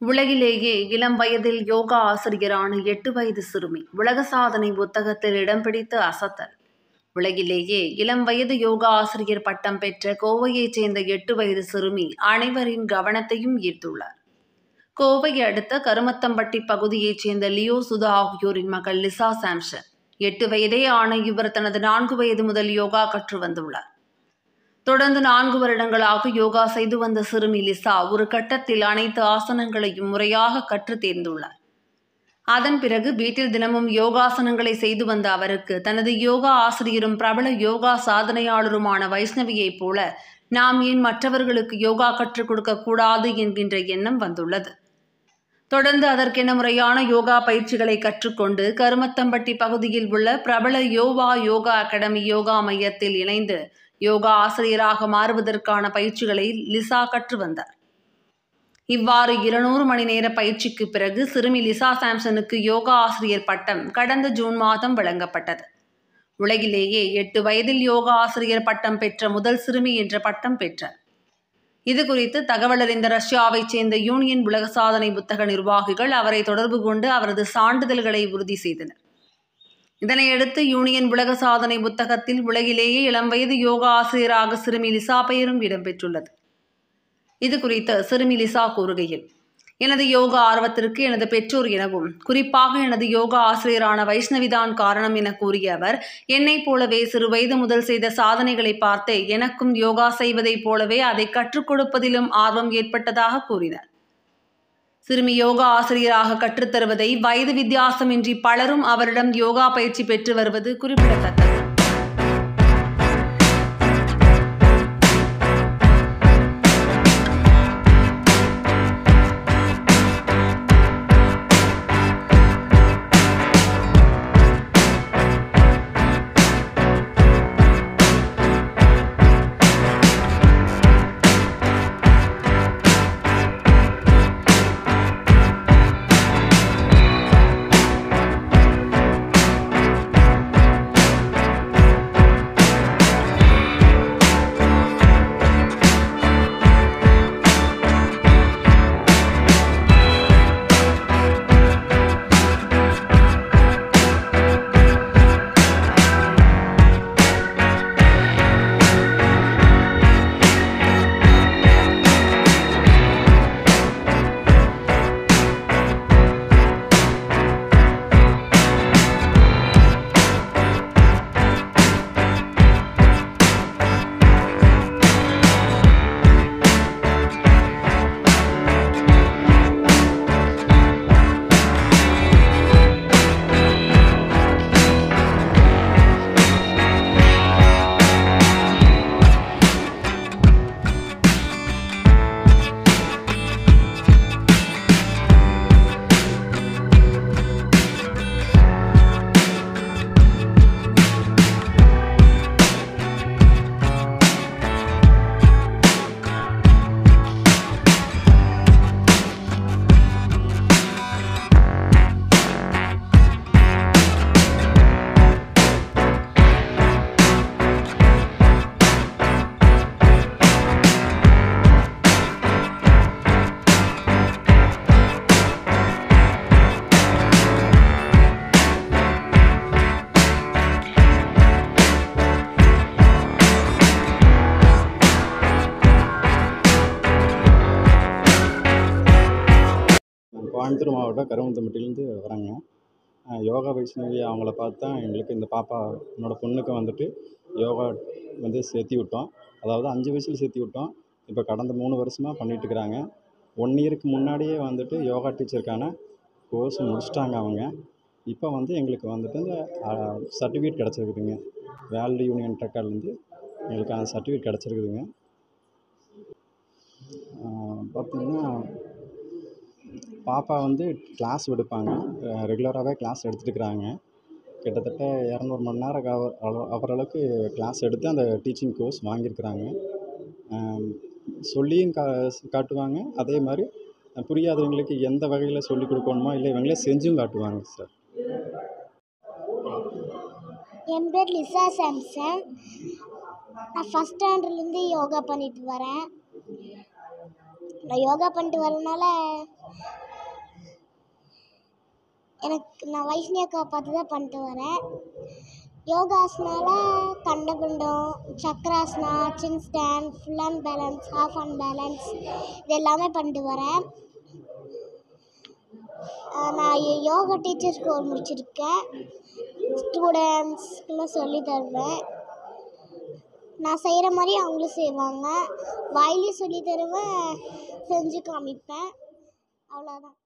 உலகிலேயே இளம் வயதில் யோகா ஆசிரியரான 8 வயது சிறுமி உலக சாதனை புத்தகத்தில் இடம் பிடித்து அசத்தல். உலகிலேயே இளம் வயது யோகா ஆசிரியர் பட்டம் பெற்ற கோவையைச் சேர்ந்த 8 வயது சிறுமி அனைவரின் கவனத்தையும் ஈர்த்துள்ளார். கோவையை அடுத்த கருமத்தம்பட்டி பகுதியைச் சேர்ந்த லியோ சுதா ஆகியோரின் மகள் லிசா சாம்சன். 8 வயதே ஆன இவர் தனது 4 வயது முதல் யோகா கற்று வந்துள்ளார். தொடர்ந்து 4 வருடங்களாக யோகா செய்து வந்த சிறுமி லிசா ஒரு கட்டத்தில் அனைத்து ஆசனங்களையும் முறையாக கற்று தேர்ந்துள்ளார். அதன் பிறகு வீட்டில் தினமும் யோகாசனங்களை செய்து வந்த அவருக்கு தனது யோகா ஆசிரியரும் பிரபல யோகா சாதனையாளருமான வைஷ்ணவியைப் போல நாம் ஏன் மற்றவர்களுக்கு யோகா கற்றுக் கொடுக்க கூடாது என்கின்ற எண்ணம் வந்துள்ளது. தொடர்ந்து அதற்கென முறையான யோகா பயிற்சிகளை கற்றுக்கொண்டு கருமத்தம்பட்டி பகுதியில் உள்ள பிரபல யோகா அகாடமி யோகா மையத்தில் இணைந்து யோகா ஆசிரியராக மாறுவதற்கான பயிற்சிகளை லிசா கற்று வந்தார். இவ்வாறு 200 மணி நேர பயிற்சிக்கு பிறகு சிறுமி லிசா சாம்சனுக்கு யோகா ஆசிரியர் பட்டம் கடந்த ஜூன் மாதம் வழங்கப்பட்டது. உலகிலேயே 8 வயதில் யோகா ஆசிரியர் பட்டம் பெற்ற முதல் சிறுமி என்ற பட்டம் பெற்றார். இதுகுறித்து தகவல் அறிந்த ரஷ்யாவைச் சேர்ந்த யூனியன் உலக சாதனை புத்தக நிர்வாகிகள் அவரை தொடர்பு கொண்டு அவரது சான்றிதழ்களை உறுதி செய்தனர். இதனையடுத்து யூனியன் உலக சாதனை புத்தகத்தில் உலகிலேயே இளம் வயது யோகா ஆசிரியராக சிறுமி லிசா பெயரும் இடம்பெற்றுள்ளது. இதுகுறித்து சிறுமி லிசா கூறுகையில், எனது யோகா ஆர்வத்திற்கு எனது பெற்றோர் எனவும் குறிப்பாக எனது யோகா ஆசிரியரான வைஷ்ணவிதான் காரணம் என கூறிய அவர், என்னைப் போலவே சிறு வயது முதல் செய்த சாதனைகளை பார்த்தே எனக்கும் யோகா செய்வதைப் போலவே அதை கற்றுக் கொடுப்பதிலும் ஆர்வம் ஏற்பட்டதாக கூறினார். சிறுமி யோகா ஆசிரியராக கற்றுத்தருவதை வயது வித்தியாசமின்றி பலரும் அவரிடம் யோகா பயிற்சி பெற்று வருவது குறிப்பிடத்தக்கது. கோயம்புத்தூர் மாவட்டம் கருமத்தம்பட்டியிலேருந்து வராங்க. யோகா வைஷ்ணவி அவங்கள பார்த்து தான் எங்களுக்கு இந்த பாப்பா என்னோடய பொண்ணுக்கு வந்துட்டு யோகா சேர்த்தி விட்டோம். அதாவது 5 வயசில் சேர்த்தி விட்டோம். இப்போ கடந்த 3 வருஷமாக பண்ணிகிட்ருக்குறாங்க. 1 இயருக்கு முன்னாடியே வந்துட்டு யோகா டீச்சருக்கான கோர்ஸ் முடிச்சிட்டாங்க அவங்க. இப்போ எங்களுக்கு வந்துட்டு இந்த சர்டிஃபிகேட் கிடச்சிருக்குதுங்க. வேர்ல்டு யூனியன் ரெக்கார்ட்லேருந்து எங்களுக்கான சர்டிஃபிகேட் கிடச்சிருக்குதுங்க. பார்த்திங்கன்னா பாப்பா கிளாஸ் எடுப்பாங்க. ரெகுலராகவே கிளாஸ் எடுத்துட்டுருக்குறாங்க. கிட்டத்தட்ட 200 மணி நேரம் ஆகிற அளவுக்கு கிளாஸ் எடுத்து அந்த டீச்சிங் கோர்ஸ் வாங்கியிருக்கிறாங்க. சொல்லியும் காட்டுவாங்க. அதே மாதிரி புரியாதவங்களுக்கு எந்த வகையில் சொல்லிக் கொடுக்கணுமோ இல்லை இவங்களே செஞ்சும் காட்டுவாங்க சார். என் பேர் லிசா சாம்சன். நான் ஃபஸ்ட் ஸ்டாண்டர்ட்லேருந்து யோகா பண்ணிட்டு வரேன். நான் யோகா பண்ணிட்டு வரனால நான் வைஷ்ணவி அக்கா பார்த்து தான் பண்ணிட்டு வரேன். யோகாசனால கண்டகுண்டம், chakrasana, chin stand, full and balance, half and balance இது எல்லாமே பண்ணிட்டு வரேன். நான் யோகா டீச்சர்ஸ் கோர்ஸ் முடிச்சிருக்கேன். ஸ்டூடெண்ட்ஸ்க்குலாம் சொல்லி தருவேன். நான் செய்கிற மாதிரி அவங்களும் செய்வாங்க. வாயிலையும் சொல்லி தருவேன், செஞ்சு காமிப்பேன். அவ்வளோதான்.